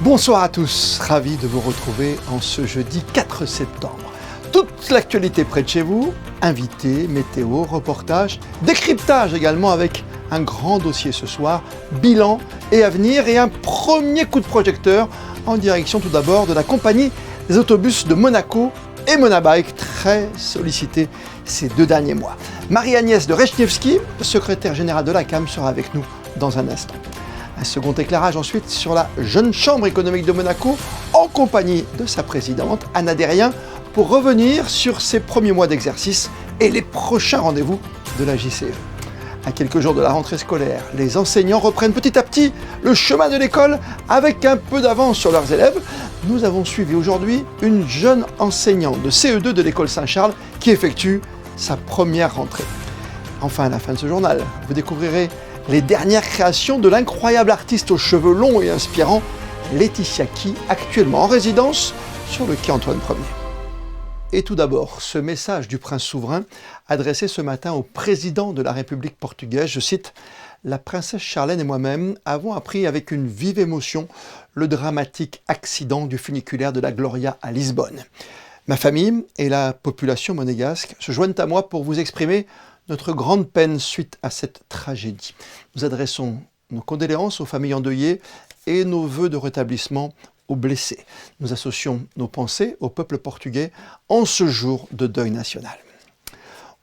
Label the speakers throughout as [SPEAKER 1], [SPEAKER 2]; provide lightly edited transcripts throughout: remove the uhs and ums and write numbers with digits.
[SPEAKER 1] Bonsoir à tous, ravi de vous retrouver en ce jeudi 4 septembre. Toute l'actualité près de chez vous, invités, météo, reportages, décryptage également avec un grand dossier ce soir, bilan et avenir et un premier coup de projecteur en direction tout d'abord de la compagnie des autobus de Monaco et Monabike, très sollicitée ces 2 derniers mois. Marie-Agnès de Rechnevsky, secrétaire générale de la CAM, sera avec nous dans un instant. Un second éclairage ensuite sur la jeune chambre économique de Monaco en compagnie de sa présidente Anna Derrien pour revenir sur ses premiers mois d'exercice et les prochains rendez-vous de la JCE. À quelques jours de la rentrée scolaire, les enseignants reprennent petit à petit le chemin de l'école avec un peu d'avance sur leurs élèves. Nous avons suivi aujourd'hui une jeune enseignante de CE2 de l'école Saint-Charles qui effectue sa première rentrée. Enfin, à la fin de ce journal, vous découvrirez les dernières créations de l'incroyable artiste aux cheveux longs et inspirants, Laetitia Key, actuellement en résidence sur le quai Antoine Ier. Et tout d'abord, ce message du prince souverain adressé ce matin au président de la République portugaise, je cite, « La princesse Charlène et moi-même avons appris avec une vive émotion le dramatique accident du funiculaire de la Gloria à Lisbonne. Ma famille et la population monégasque se joignent à moi pour vous exprimer notre grande peine suite à cette tragédie. Nous adressons nos condoléances aux familles endeuillées et nos vœux de rétablissement aux blessés. Nous associons nos pensées au peuple portugais en ce jour de deuil national. »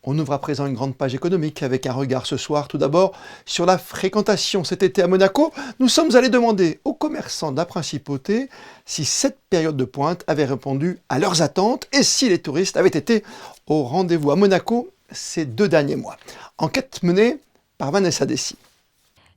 [SPEAKER 1] On ouvre à présent une grande page économique avec un regard ce soir tout d'abord sur la fréquentation cet été à Monaco. Nous sommes allés demander aux commerçants de la principauté si cette période de pointe avait répondu à leurs attentes et si les touristes avaient été au rendez-vous à Monaco ces 2 derniers mois. Enquête menée par Vanessa Dessy.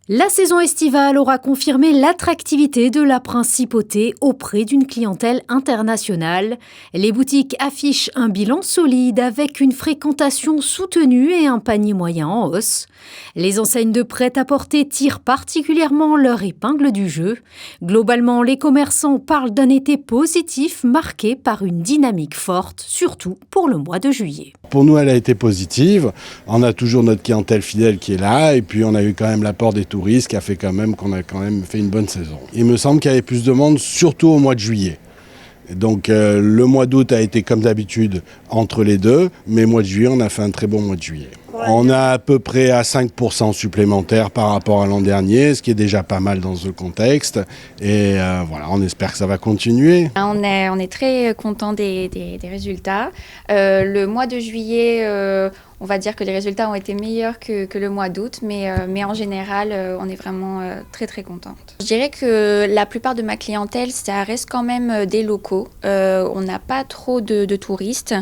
[SPEAKER 2] La saison estivale aura confirmé l'attractivité de la principauté auprès d'une clientèle internationale. Les boutiques affichent un bilan solide avec une fréquentation soutenue et un panier moyen en hausse. Les enseignes de prêt-à-porter tirent particulièrement leur épingle du jeu. Globalement, les commerçants parlent d'un été positif marqué par une dynamique forte, surtout pour le mois de juillet.
[SPEAKER 3] Pour nous, elle a été positive. On a toujours notre clientèle fidèle qui est là et puis on a eu quand même l'apport des touristes qui a fait qu'on a quand même fait une bonne saison. Il me semble qu'il y avait plus de monde, surtout au mois de juillet. Donc le mois d'août a été comme d'habitude entre les deux, mais le mois de juillet, on a fait un très bon mois de juillet. On a à peu près à 5% supplémentaire par rapport à l'an dernier, ce qui est déjà pas mal dans ce contexte. Et voilà, on espère que ça va continuer.
[SPEAKER 4] On est très content des résultats. Le mois de juillet, on va dire que les résultats ont été meilleurs que le mois d'août, mais en général, on est vraiment très très contente. Je dirais que la plupart de ma clientèle, ça reste quand même des locaux. On n'a pas trop de touristes,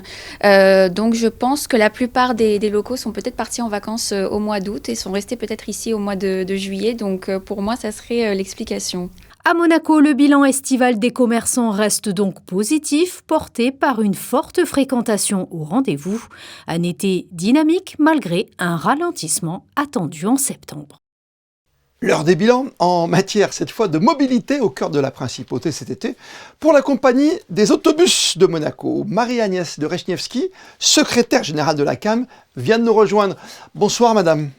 [SPEAKER 4] donc je pense que la plupart des locaux sont peut-être partis en vacances au mois d'août et sont restés peut-être ici au mois de juillet. Donc pour moi, ça serait l'explication.
[SPEAKER 2] À Monaco, le bilan estival des commerçants reste donc positif, porté par une forte fréquentation au rendez-vous. Un été dynamique malgré un ralentissement attendu en septembre.
[SPEAKER 1] L'heure des bilans en matière cette fois de mobilité au cœur de la principauté cet été pour la compagnie des autobus de Monaco. Marie-Agnès de Rechnevsky, secrétaire générale de la CAM, vient de nous rejoindre. Bonsoir madame.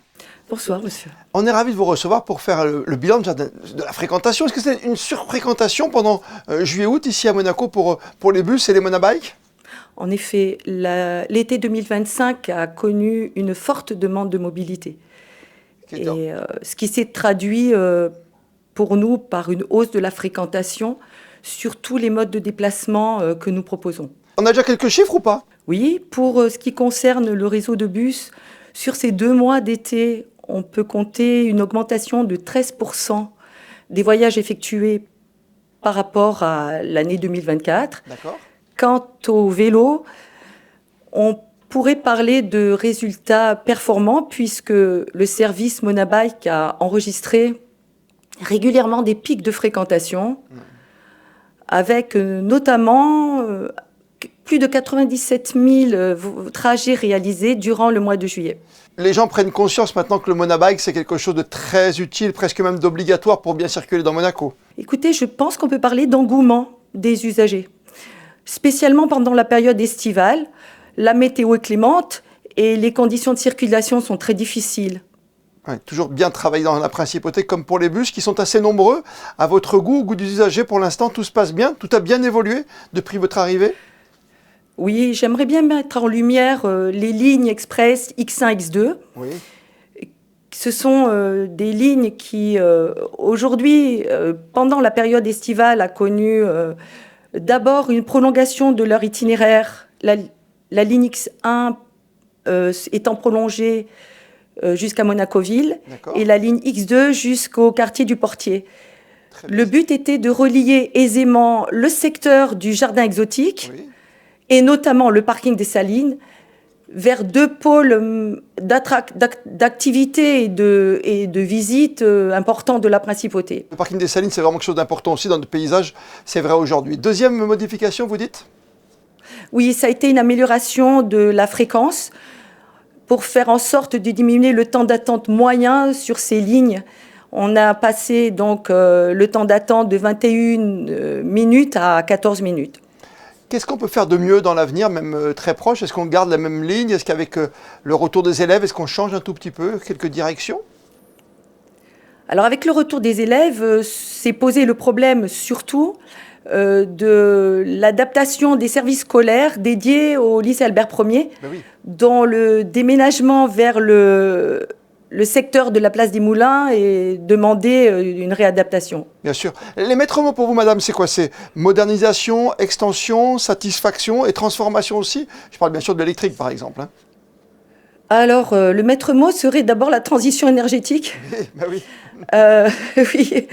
[SPEAKER 5] Bonsoir, monsieur.
[SPEAKER 1] On est ravis de vous recevoir pour faire le bilan de la fréquentation. Est-ce que c'est une surfréquentation pendant juillet-août ici à Monaco pour les bus et les monabikes ?
[SPEAKER 5] En effet, l'été 2025 a connu une forte demande de mobilité. Et ce qui s'est traduit pour nous par une hausse de la fréquentation sur tous les modes de déplacement que nous proposons.
[SPEAKER 1] On a déjà quelques chiffres ou pas ?
[SPEAKER 5] Oui, pour ce qui concerne le réseau de bus, sur ces 2 mois d'été, on peut compter une augmentation de 13% des voyages effectués par rapport à l'année 2024.
[SPEAKER 1] D'accord.
[SPEAKER 5] Quant au vélo, on pourrait parler de résultats performants puisque le service Monabike a enregistré régulièrement des pics de fréquentation avec notamment plus de 97 000 trajets réalisés durant le mois de juillet.
[SPEAKER 1] Les gens prennent conscience maintenant que le monabike, c'est quelque chose de très utile, presque même d'obligatoire pour bien circuler dans Monaco.
[SPEAKER 5] Écoutez, je pense qu'on peut parler d'engouement des usagers, spécialement pendant la période estivale. La météo est clémente et les conditions de circulation sont très difficiles.
[SPEAKER 1] Ouais, toujours bien travailler dans la principauté comme pour les bus qui sont assez nombreux. À votre goût, au goût des usagers, pour l'instant, tout se passe bien? Tout a bien évolué depuis votre arrivée?
[SPEAKER 5] Oui, j'aimerais bien mettre en lumière les lignes express X1, X2.
[SPEAKER 1] Oui.
[SPEAKER 5] Ce sont des lignes qui, aujourd'hui, pendant la période estivale, a connu d'abord une prolongation de leur itinéraire. La ligne X1 étant prolongée jusqu'à Monaco-Ville et la ligne X2 jusqu'au quartier du Portier. Le but était de relier aisément le secteur du jardin exotique et notamment le parking des Salines vers deux pôles d'activité et de visite importants de la principauté.
[SPEAKER 1] Le parking des Salines, c'est vraiment quelque chose d'important aussi dans le paysage, c'est vrai aujourd'hui. Deuxième modification, vous dites?
[SPEAKER 5] Oui, ça a été une amélioration de la fréquence pour faire en sorte de diminuer le temps d'attente moyen sur ces lignes. On a passé donc le temps d'attente de 21 minutes à 14 minutes.
[SPEAKER 1] Qu'est-ce qu'on peut faire de mieux dans l'avenir, même très proche? Est-ce qu'on garde la même ligne? Est-ce qu'avec le retour des élèves, est-ce qu'on change un tout petit peu, quelques directions?
[SPEAKER 5] Alors avec le retour des élèves, s'est posé le problème surtout de l'adaptation des services scolaires dédiés au lycée Albert Ier, dont le déménagement vers le secteur de la place des Moulins et demander une réadaptation.
[SPEAKER 1] Bien sûr. Les maîtres mots pour vous, madame, c'est quoi? C'est modernisation, extension, satisfaction et transformation aussi? Je parle bien sûr de l'électrique, par exemple. Hein.
[SPEAKER 5] Alors, le maître mot serait d'abord la transition énergétique.
[SPEAKER 1] Oui.
[SPEAKER 5] Oui,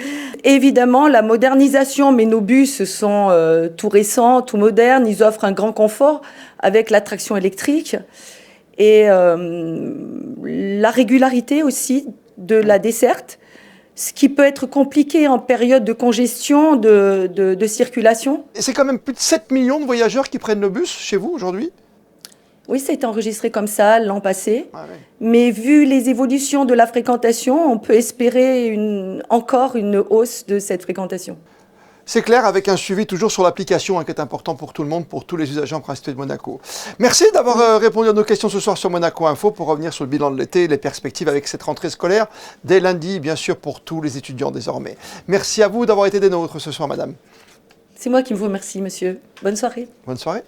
[SPEAKER 5] évidemment, la modernisation, mais nos bus sont tout récents, tout modernes. Ils offrent un grand confort avec la traction électrique. Et la régularité aussi de la desserte, ce qui peut être compliqué en période de congestion, de circulation.
[SPEAKER 1] Et c'est quand même plus de 7 millions de voyageurs qui prennent le bus chez vous aujourd'hui?
[SPEAKER 5] Oui, ça a été enregistré comme ça l'an passé. Mais vu les évolutions de la fréquentation, on peut espérer encore une hausse de cette fréquentation.
[SPEAKER 1] C'est clair, avec un suivi toujours sur l'application qui est important pour tout le monde, pour tous les usagers en principauté de Monaco. Merci d'avoir répondu à nos questions ce soir sur Monaco Info pour revenir sur le bilan de l'été et les perspectives avec cette rentrée scolaire dès lundi, bien sûr, pour tous les étudiants désormais. Merci à vous d'avoir été des nôtres ce soir, madame.
[SPEAKER 5] C'est moi qui vous remercie, monsieur. Bonne soirée.
[SPEAKER 1] Bonne soirée.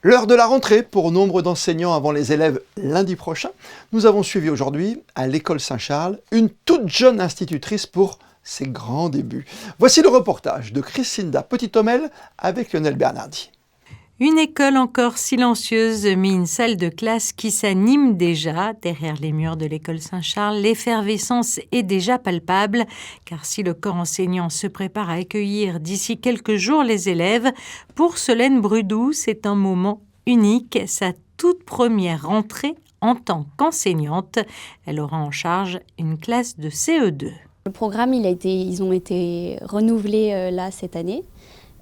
[SPEAKER 1] L'heure de la rentrée pour nombre d'enseignants avant les élèves lundi prochain. Nous avons suivi aujourd'hui à l'école Saint-Charles une toute jeune institutrice pour ses grands débuts. Voici le reportage de Christinda Petit-Homel avec Lionel Bernardi.
[SPEAKER 6] Une école encore silencieuse, mais une salle de classe qui s'anime déjà. Derrière les murs de l'école Saint-Charles, l'effervescence est déjà palpable, car si le corps enseignant se prépare à accueillir d'ici quelques jours les élèves, pour Solène Brudou, c'est un moment unique, sa toute première rentrée en tant qu'enseignante. Elle aura en charge une classe de CE2.
[SPEAKER 7] Le programme, ils ont été renouvelés là cette année.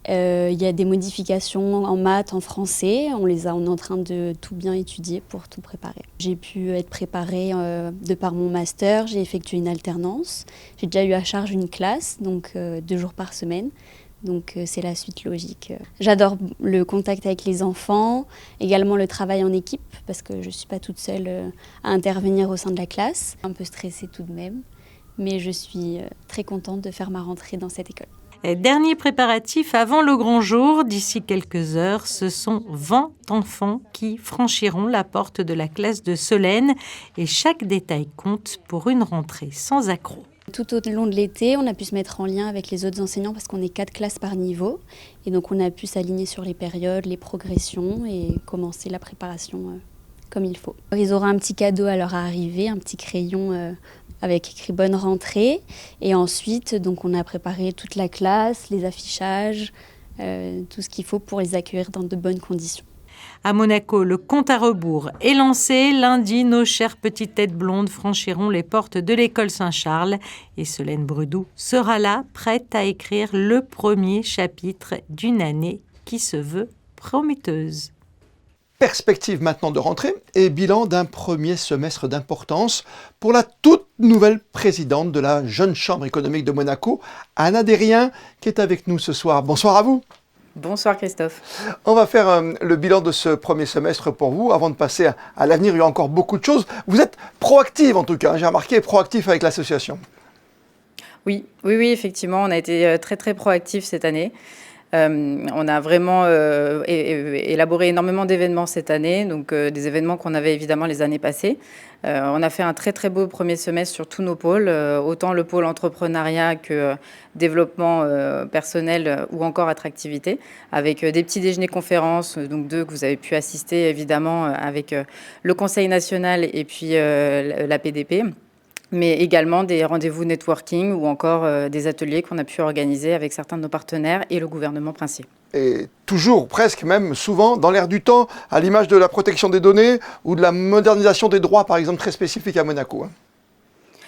[SPEAKER 7] Il y a des modifications en maths, en français. On est en train de tout bien étudier pour tout préparer. J'ai pu être préparée de par mon master. J'ai effectué une alternance. J'ai déjà eu à charge une classe, donc 2 jours par semaine. Donc c'est la suite logique. J'adore le contact avec les enfants, également le travail en équipe, parce que je ne suis pas toute seule à intervenir au sein de la classe. Un peu stressée tout de même, mais je suis très contente de faire ma rentrée dans cette école.
[SPEAKER 6] Dernier préparatif avant le grand jour, d'ici quelques heures, ce sont 20 enfants qui franchiront la porte de la classe de Solène et chaque détail compte pour une rentrée sans accroc.
[SPEAKER 7] Tout au long de l'été, on a pu se mettre en lien avec les autres enseignants parce qu'on est 4 classes par niveau. Et donc on a pu s'aligner sur les périodes, les progressions et commencer la préparation comme il faut. Ils auront un petit cadeau à leur arrivée, un petit crayon avec écrit « Bonne rentrée ». Et ensuite, donc, on a préparé toute la classe, les affichages, tout ce qu'il faut pour les accueillir dans de bonnes conditions.
[SPEAKER 6] À Monaco, le compte à rebours est lancé. Lundi, nos chères petites têtes blondes franchiront les portes de l'école Saint-Charles. Et Solène Brudou sera là, prête à écrire le premier chapitre d'une année qui se veut prometteuse.
[SPEAKER 1] Perspective maintenant de rentrée et bilan d'un premier semestre d'importance pour la toute nouvelle présidente de la Jeune Chambre économique de Monaco, Anna Derrien, qui est avec nous ce soir. Bonsoir à vous.
[SPEAKER 8] Bonsoir Christophe.
[SPEAKER 1] On va faire le bilan de ce premier semestre pour vous. Avant de passer à l'avenir, il y a encore beaucoup de choses. Vous êtes proactive en tout cas, j'ai remarqué, proactif avec l'association.
[SPEAKER 8] Oui, effectivement, on a été très très proactifs cette année. On a vraiment élaboré énormément d'événements cette année, donc des événements qu'on avait évidemment les années passées. On a fait un très très beau premier semestre sur tous nos pôles, autant le pôle entrepreneuriat que développement personnel ou encore attractivité, avec des petits déjeuners conférences, donc 2 que vous avez pu assister évidemment avec le Conseil national et puis la PDP. Mais également des rendez-vous networking ou encore des ateliers qu'on a pu organiser avec certains de nos partenaires et le gouvernement princier.
[SPEAKER 1] Et toujours, presque même, souvent, dans l'air du temps, à l'image de la protection des données ou de la modernisation des droits, par exemple, très spécifiques à Monaco.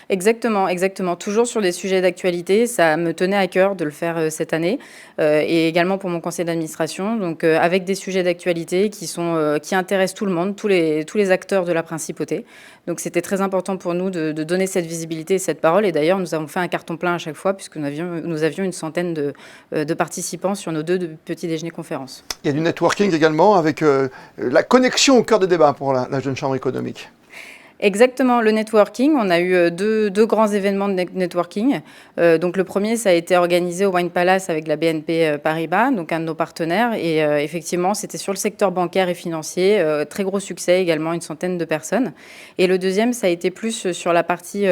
[SPEAKER 8] Exactement. Toujours sur des sujets d'actualité. Ça me tenait à cœur de le faire cette année et également pour mon conseil d'administration. Donc avec des sujets d'actualité qui intéressent tout le monde, tous les acteurs de la principauté. Donc c'était très important pour nous de donner cette visibilité et cette parole. Et d'ailleurs, nous avons fait un carton plein à chaque fois puisque nous avions une centaine de participants sur nos 2 petits déjeuners conférences.
[SPEAKER 1] Il y a du networking également avec la connexion au cœur des débats pour la Jeune Chambre économique.
[SPEAKER 8] Exactement, le networking. On a eu deux grands événements de networking. Donc le premier, ça a été organisé au Wine Palace avec la BNP Paribas, donc un de nos partenaires. Et effectivement, c'était sur le secteur bancaire et financier. Très gros succès également, une centaine de personnes. Et le deuxième, ça a été plus sur la partie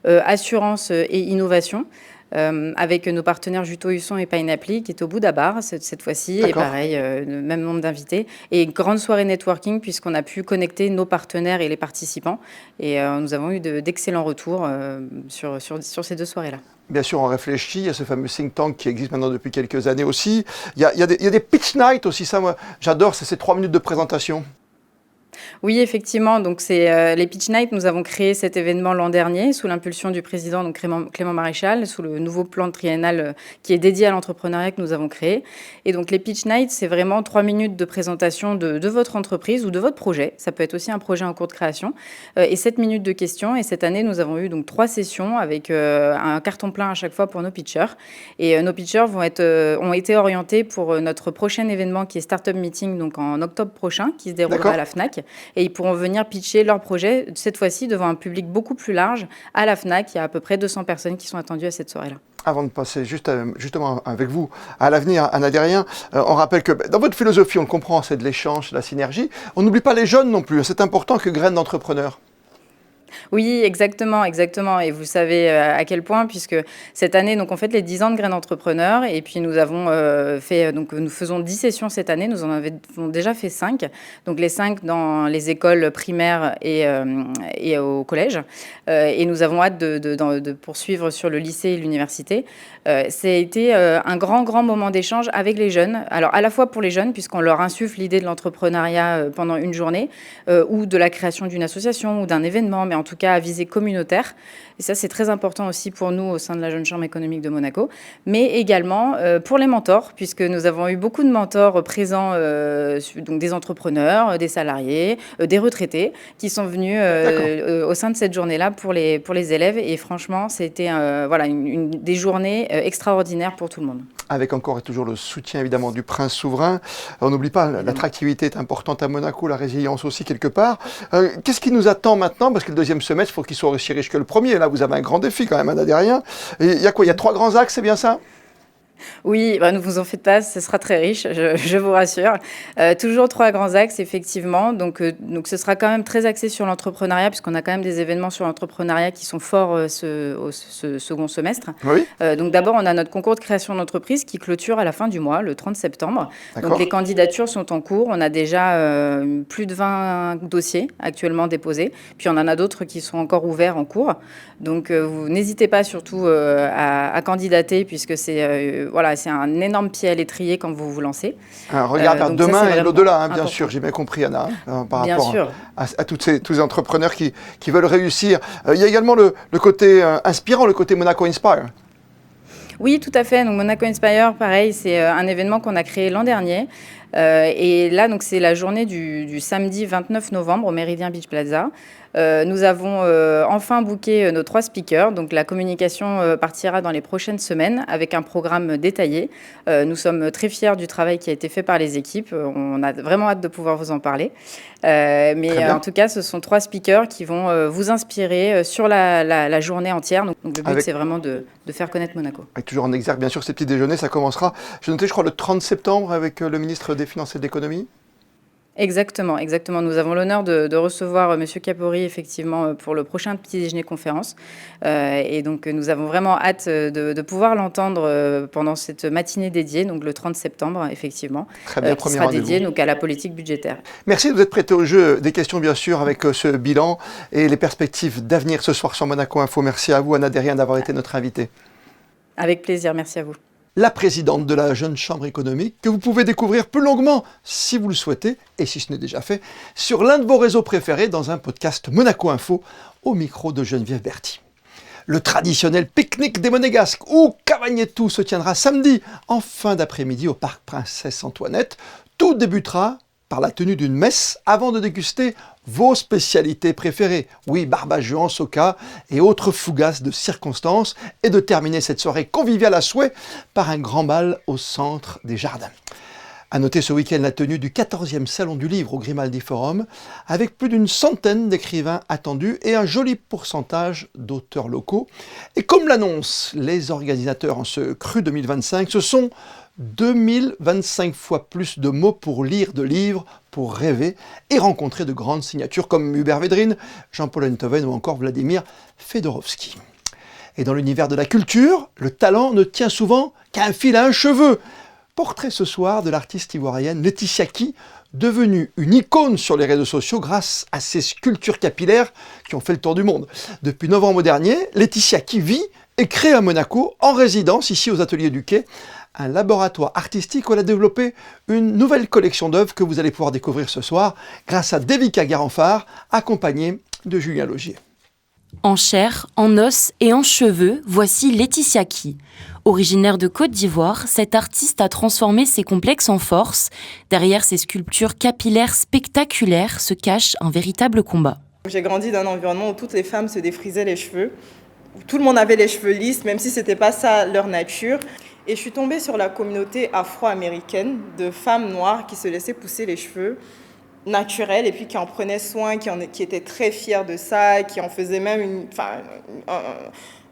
[SPEAKER 8] assurance et innovation. Avec nos partenaires Juto Husson et Pineapple qui est au bout d'Abar cette fois-ci. Et pareil, le même nombre d'invités. Et grande soirée networking puisqu'on a pu connecter nos partenaires et les participants. Et nous avons eu d'excellents retours sur ces 2 soirées-là.
[SPEAKER 1] Bien sûr, on réfléchit à ce fameux think tank qui existe maintenant depuis quelques années aussi. Il y a des pitch nights aussi, ça moi j'adore, c'est ces 3 minutes de présentation.
[SPEAKER 8] Oui, effectivement. Donc, c'est les Pitch Nights. Nous avons créé cet événement l'an dernier sous l'impulsion du président donc Clément Maréchal, sous le nouveau plan triennal qui est dédié à l'entrepreneuriat que nous avons créé. Et donc, les Pitch Nights, c'est vraiment 3 minutes de présentation de votre entreprise ou de votre projet. Ça peut être aussi un projet en cours de création. Et 7 minutes de questions. Et cette année, nous avons eu donc 3 sessions avec un carton plein à chaque fois pour nos pitchers. Et nos pitchers ont été orientés pour notre prochain événement qui est Startup Meeting, donc en octobre prochain, qui se déroulera à la FNAC. Et ils pourront venir pitcher leur projet, cette fois-ci devant un public beaucoup plus large, à la FNAC. Il y a à peu près 200 personnes qui sont attendues à cette soirée-là.
[SPEAKER 1] Avant de passer justement avec vous à l'avenir, Anna Derrien, on rappelle que dans votre philosophie, on le comprend, c'est de l'échange, de la synergie. On n'oublie pas les jeunes non plus. C'est important que graines d'entrepreneurs.
[SPEAKER 8] Oui, exactement. Et vous savez à quel point, puisque cette année, donc, on fête les 10 ans de Graines d'entrepreneurs. Et puis, nous avons nous faisons 10 sessions cette année. Nous en avons déjà fait 5. Donc, les 5 dans les écoles primaires et au collège. Et nous avons hâte de poursuivre sur le lycée et l'université. Ça a été un grand moment d'échange avec les jeunes. Alors, à la fois pour les jeunes, puisqu'on leur insuffle l'idée de l'entrepreneuriat pendant une journée, ou de la création d'une association ou d'un événement, mais en tout cas à visée communautaire. Et ça, c'est très important aussi pour nous au sein de la Jeune Chambre économique de Monaco, mais également pour les mentors, puisque nous avons eu beaucoup de mentors présents, donc des entrepreneurs, des salariés, des retraités, qui sont venus au sein de cette journée-là pour les élèves. Et franchement, c'était des journées extraordinaires pour tout le monde.
[SPEAKER 1] Avec encore et toujours le soutien évidemment du prince souverain. On n'oublie pas, l'attractivité est importante à Monaco, la résilience aussi quelque part. Qu'est-ce qui nous attend maintenant? Parce que le deuxième semestre, il faut qu'il soit aussi riche que le premier. Là, vous avez un grand défi quand même, Anna Derrien. Il y a quoi? Il y a 3 grands axes, c'est bien ça?
[SPEAKER 8] Oui, ne vous en faites pas, ce sera très riche, je vous rassure. Toujours 3 grands axes, effectivement. Donc, ce sera quand même très axé sur l'entrepreneuriat, puisqu'on a quand même des événements sur l'entrepreneuriat qui sont forts au second semestre. Oui. Donc, d'abord, on a notre concours de création d'entreprise qui clôture à la fin du mois, le 30 septembre. D'accord. Donc, les candidatures sont en cours. On a déjà plus de 20 dossiers actuellement déposés. Puis, on en a d'autres qui sont encore ouverts en cours. Donc, vous n'hésitez pas surtout à candidater, puisque c'est un énorme pied à l'étrier quand vous vous lancez.
[SPEAKER 1] Un regard vers demain et l'au-delà, bien sûr, j'ai bien compris, Anna, par rapport à tous ces entrepreneurs qui veulent réussir. Il y a également le côté inspirant, le côté Monaco Inspire.
[SPEAKER 8] Oui, tout à fait. Donc, Monaco Inspire, pareil, c'est un événement qu'on a créé l'an dernier. Et là, donc, c'est la journée du samedi 29 novembre au Méridien Beach Plaza. Nous avons enfin booké nos 3 speakers. Donc la communication partira dans les prochaines semaines avec un programme détaillé. Nous sommes très fiers du travail qui a été fait par les équipes. On a vraiment hâte de pouvoir vous en parler. Mais en tout cas, ce sont 3 speakers qui vont vous inspirer sur la journée entière. Donc le but, c'est vraiment de faire connaître Monaco.
[SPEAKER 1] Avec toujours en exergue, bien sûr, ces petits déjeuners, ça commencera, j'ai noté, je crois, le 30 septembre avec le ministre des Finances et de l'Économie.
[SPEAKER 8] Exactement. Nous avons l'honneur de recevoir M. Capori, effectivement, pour le prochain petit déjeuner conférence. Et donc, nous avons vraiment hâte de pouvoir l'entendre pendant cette matinée dédiée, donc le 30 septembre, effectivement.
[SPEAKER 1] Très bien,
[SPEAKER 8] qui sera dédiée donc, à la politique budgétaire.
[SPEAKER 1] Merci de vous être prêté au jeu. Des questions, bien sûr, avec ce bilan et les perspectives d'avenir ce soir sur Monaco Info. Merci à vous, Anna Derrien, d'avoir été notre invitée.
[SPEAKER 8] Avec plaisir, merci à vous.
[SPEAKER 1] La présidente de la Jeune Chambre économique, que vous pouvez découvrir plus longuement, si vous le souhaitez, et si ce n'est déjà fait, sur l'un de vos réseaux préférés dans un podcast Monaco Info, au micro de Geneviève Berthy. Le traditionnel pique-nique des Monégasques ou Cavagnetou se tiendra samedi en fin d'après-midi au parc Princesse Antoinette. Tout débutera par la tenue d'une messe avant de déguster vos spécialités préférées. Oui, barbajuan, soca et autres fougasses de circonstances, et de terminer cette soirée conviviale à souhait par un grand bal au centre des jardins. À noter ce week-end la tenue du 14e Salon du Livre au Grimaldi Forum, avec plus d'une centaine d'écrivains attendus et un joli pourcentage d'auteurs locaux. Et comme l'annoncent les organisateurs en ce cru 2025, ce sont 2025 fois plus de mots pour lire de livres, pour rêver et rencontrer de grandes signatures comme Hubert Védrine, Jean-Paul Enthoven ou encore Vladimir Fedorovski. Et dans l'univers de la culture, le talent ne tient souvent qu'à un fil à un cheveu. Portrait ce soir de l'artiste ivoirienne Laetitia Ki, devenue une icône sur les réseaux sociaux grâce à ses sculptures capillaires qui ont fait le tour du monde. Depuis novembre dernier, Laetitia Ki vit et crée à Monaco, en résidence ici aux Ateliers du Quai, un laboratoire artistique où elle a développé une nouvelle collection d'œuvres que vous allez pouvoir découvrir ce soir grâce à Devika Garanfar, accompagnée de Julien Logier.
[SPEAKER 9] En chair, en os et en cheveux, voici Laetitia Ki. Originaire de Côte d'Ivoire, cette artiste a transformé ses complexes en force. Derrière ces sculptures capillaires spectaculaires se cache un véritable combat.
[SPEAKER 10] J'ai grandi dans un environnement où toutes les femmes se défrisaient les cheveux. Tout le monde avait les cheveux lisses, même si ce n'était pas ça leur nature. Et je suis tombée sur la communauté afro-américaine de femmes noires qui se laissaient pousser les cheveux naturels et puis qui en prenaient soin, qui étaient très fières de ça, qui en faisaient même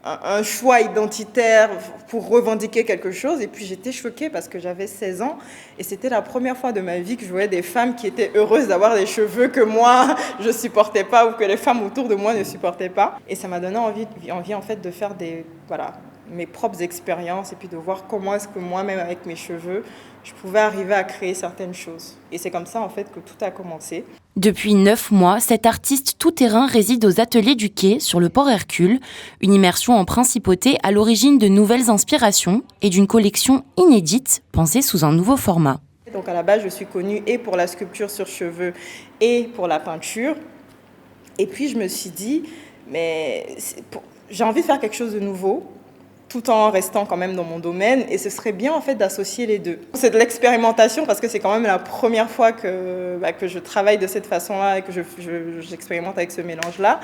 [SPEAKER 10] un choix identitaire pour revendiquer quelque chose. Et puis j'étais choquée parce que j'avais 16 ans et c'était la première fois de ma vie que je voyais des femmes qui étaient heureuses d'avoir des cheveux que moi je supportais pas ou que les femmes autour de moi ne supportaient pas. Et ça m'a donné envie en fait de faire mes propres expériences et puis de voir comment est-ce que moi-même avec mes cheveux je pouvais arriver à créer certaines choses. Et c'est comme ça en fait que tout a commencé.
[SPEAKER 9] Depuis 9 mois, cette artiste tout-terrain réside aux Ateliers du Quai sur le port Hercule, une immersion en principauté à l'origine de nouvelles inspirations et d'une collection inédite pensée sous un nouveau format.
[SPEAKER 10] Donc à la base, je suis connue et pour la sculpture sur cheveux et pour la peinture. Et puis je me suis dit, j'ai envie de faire quelque chose de nouveau, tout en restant quand même dans mon domaine, et ce serait bien en fait d'associer les deux. C'est de l'expérimentation parce que c'est quand même la première fois que je travaille de cette façon-là et que j'expérimente avec ce mélange-là.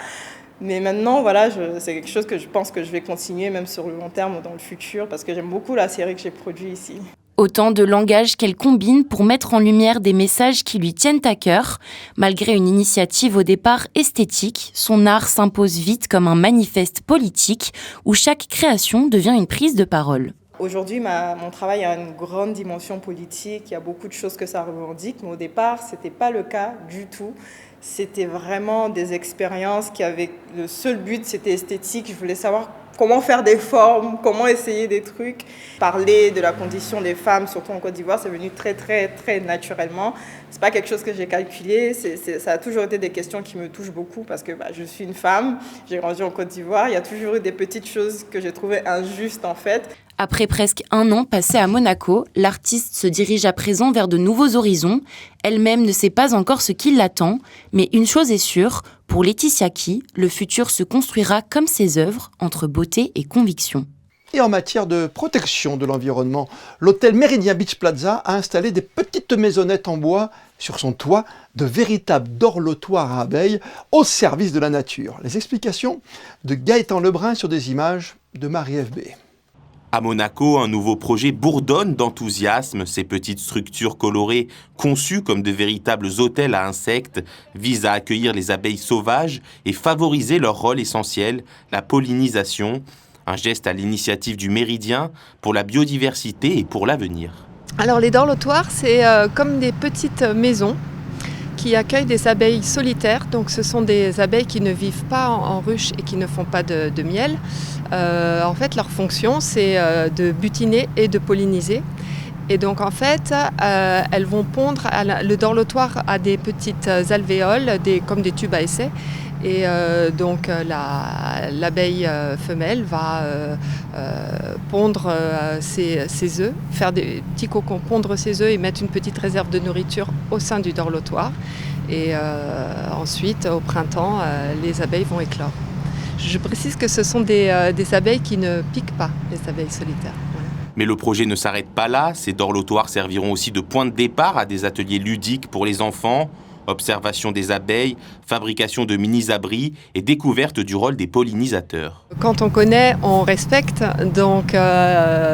[SPEAKER 10] Mais maintenant, voilà, c'est quelque chose que je pense que je vais continuer même sur le long terme ou dans le futur parce que j'aime beaucoup la série que j'ai produite ici.
[SPEAKER 9] Autant de langages qu'elle combine pour mettre en lumière des messages qui lui tiennent à cœur. Malgré une initiative au départ esthétique, son art s'impose vite comme un manifeste politique où chaque création devient une prise de parole.
[SPEAKER 10] Aujourd'hui, mon travail a une grande dimension politique, il y a beaucoup de choses que ça revendique, mais au départ, ce n'était pas le cas du tout. C'était vraiment des expériences qui avaient le seul but, c'était esthétique. Je voulais savoir comment faire des formes, comment essayer des trucs. Parler de la condition des femmes, surtout en Côte d'Ivoire, c'est venu très, très, très naturellement. C'est pas quelque chose que j'ai calculé. Ça a toujours été des questions qui me touchent beaucoup parce que je suis une femme, j'ai grandi en Côte d'Ivoire. Il y a toujours eu des petites choses que j'ai trouvées injustes en fait.
[SPEAKER 9] Après presque 1 an passé à Monaco, l'artiste se dirige à présent vers de nouveaux horizons. Elle-même ne sait pas encore ce qui l'attend, mais une chose est sûre, pour Laetitia Ki, le futur se construira comme ses œuvres, entre beauté et conviction.
[SPEAKER 1] Et en matière de protection de l'environnement, l'hôtel Méridien Beach Plaza a installé des petites maisonnettes en bois sur son toit, de véritables dorlotoirs à abeilles au service de la nature. Les explications de Gaëtan Lebrun sur des images de Marie-Ève B.
[SPEAKER 11] À Monaco, un nouveau projet bourdonne d'enthousiasme. Ces petites structures colorées, conçues comme de véritables hôtels à insectes, visent à accueillir les abeilles sauvages et favoriser leur rôle essentiel, la pollinisation. Un geste à l'initiative du Méridien pour la biodiversité et pour l'avenir.
[SPEAKER 12] Alors les dorlotoirs, c'est comme des petites maisons qui accueillent des abeilles solitaires. Donc ce sont des abeilles qui ne vivent pas en ruche et qui ne font pas de miel. En fait, leur fonction, c'est de butiner et de polliniser. Et donc en fait, elles vont pondre, le dorlotoir a des petites alvéoles, comme des tubes à essai. Et donc l'abeille femelle va pondre ses œufs, faire des petits cocons, pondre ses œufs et mettre une petite réserve de nourriture au sein du dorlotoir. Et ensuite, au printemps, les abeilles vont éclore. Je précise que ce sont des abeilles qui ne piquent pas, les abeilles solitaires. Voilà.
[SPEAKER 11] Mais le projet ne s'arrête pas là. Ces dorlotoirs serviront aussi de point de départ à des ateliers ludiques pour les enfants. Observation des abeilles, fabrication de mini-abris et découverte du rôle des pollinisateurs.
[SPEAKER 12] Quand on connaît, on respecte. Donc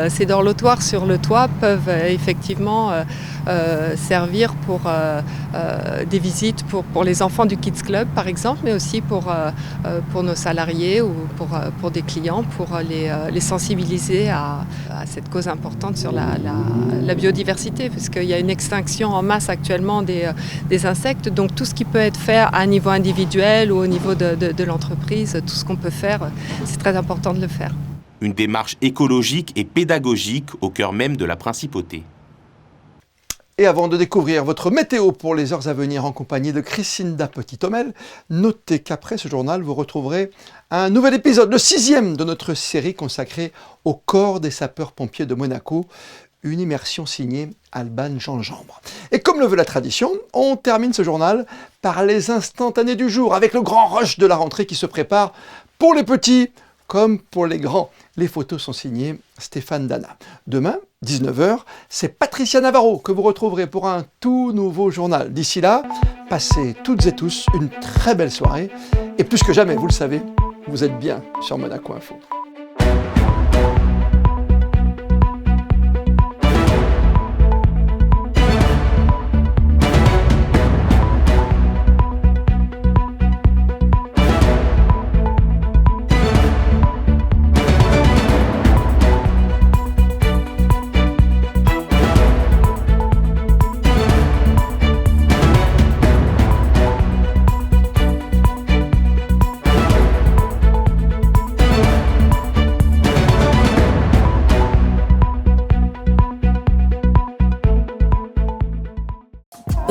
[SPEAKER 12] ces dorlotoirs sur le toit peuvent effectivement servir pour des visites pour les enfants du Kids Club par exemple, mais aussi pour nos salariés ou pour des clients, pour les sensibiliser à cette cause importante sur la biodiversité, parce qu'il y a une extinction en masse actuellement des insectes. Donc tout ce qui peut être fait à un niveau individuel ou au niveau de l'entreprise, tout ce qu'on peut faire, c'est très important de le faire.
[SPEAKER 11] Une démarche écologique et pédagogique au cœur même de la principauté.
[SPEAKER 1] Et avant de découvrir votre météo pour les heures à venir en compagnie de Christinda Petit-Homel, notez qu'après ce journal, vous retrouverez un nouvel épisode, le 6e de notre série consacrée au corps des sapeurs-pompiers de Monaco, une immersion signée Alban Gingembre. Et comme le veut la tradition, on termine ce journal par les instantanés du jour, avec le grand rush de la rentrée qui se prépare pour les petits comme pour les grands. Les photos sont signées Stéphane Dana. Demain, 19h, c'est Patricia Navarro que vous retrouverez pour un tout nouveau journal. D'ici là, passez toutes et tous une très belle soirée. Et plus que jamais, vous le savez, vous êtes bien sur Monaco Info.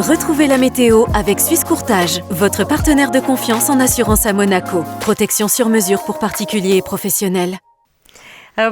[SPEAKER 2] Retrouvez la météo avec Suisse Courtage, votre partenaire de confiance en assurance à Monaco. Protection sur mesure pour particuliers et professionnels.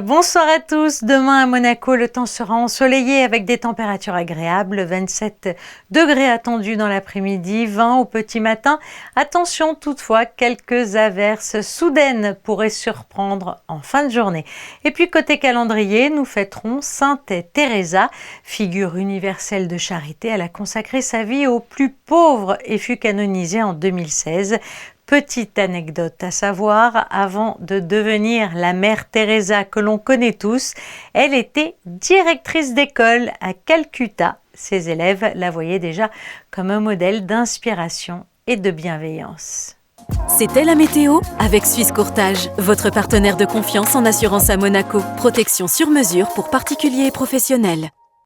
[SPEAKER 6] Bonsoir à tous. Demain à Monaco, le temps sera ensoleillé avec des températures agréables. 27 degrés attendus dans l'après-midi, 20 au petit matin. Attention toutefois, quelques averses soudaines pourraient surprendre en fin de journée. Et puis côté calendrier, nous fêterons Sainte Teresa, figure universelle de charité. Elle a consacré sa vie aux plus pauvres et fut canonisée en 2016. Petite anecdote à savoir, avant de devenir la mère Teresa que l'on connaît tous, elle était directrice d'école à Calcutta. Ses élèves la voyaient déjà comme un modèle d'inspiration et de bienveillance.
[SPEAKER 2] C'était la météo avec Suisse Courtage, votre partenaire de confiance en assurance à Monaco. Protection sur mesure pour particuliers et professionnels.